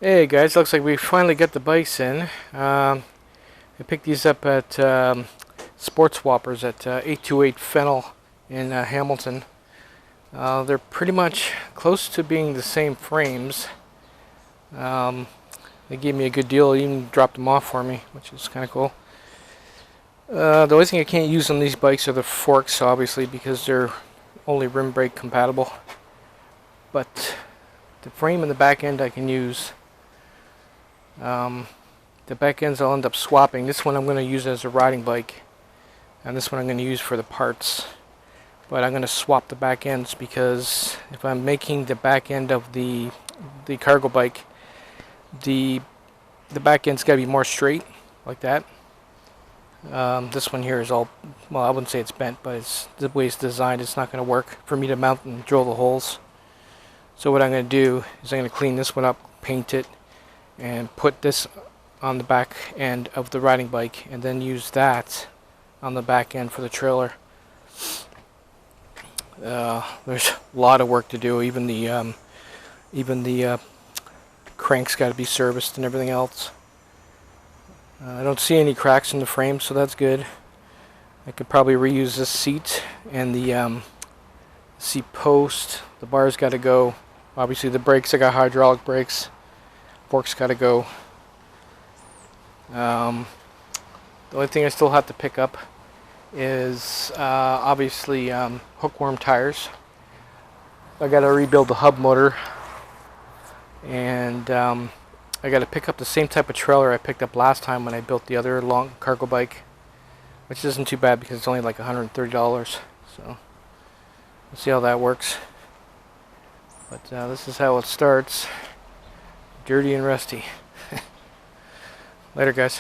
Hey guys, looks like we finally got the bikes in. I picked these up at Sports Swappers at 828 Fennel in Hamilton. They're pretty much close to being the same frames. They gave me a good deal, even dropped them off for me, which is kind of cool. The only thing I can't use on these bikes are the forks, obviously, because they're only rim brake compatible. But the frame and the back end I can use. The back ends I'll end up swapping. This one I'm going to use as a riding bike, and this one I'm going to use for the parts. But I'm going to swap the back ends because if I'm making the back end of the cargo bike, the back end's got to be more straight, like that. This one here is all, well, I wouldn't say it's bent, but it's the way it's designed. It's not going to work for me to mount and drill the holes. So what I'm going to do is I'm going to clean this one up, paint it, and put this on the back end of the riding bike, and then use that on the back end for the trailer. There's a lot of work to do. Even the crank's got to be serviced and everything else. I don't see any cracks in the frame, so that's good. I could probably reuse this seat and the seat post. The bar's got to go. Obviously the brakes, I got hydraulic brakes. Forks got to go. The only thing I still have to pick up is obviously hookworm tires. I got to rebuild the hub motor, and I got to pick up the same type of trailer I picked up last time when I built the other long cargo bike, which isn't too bad because it's only like $130. So we'll see how that works. But this is how it starts. Dirty and rusty. Later, guys.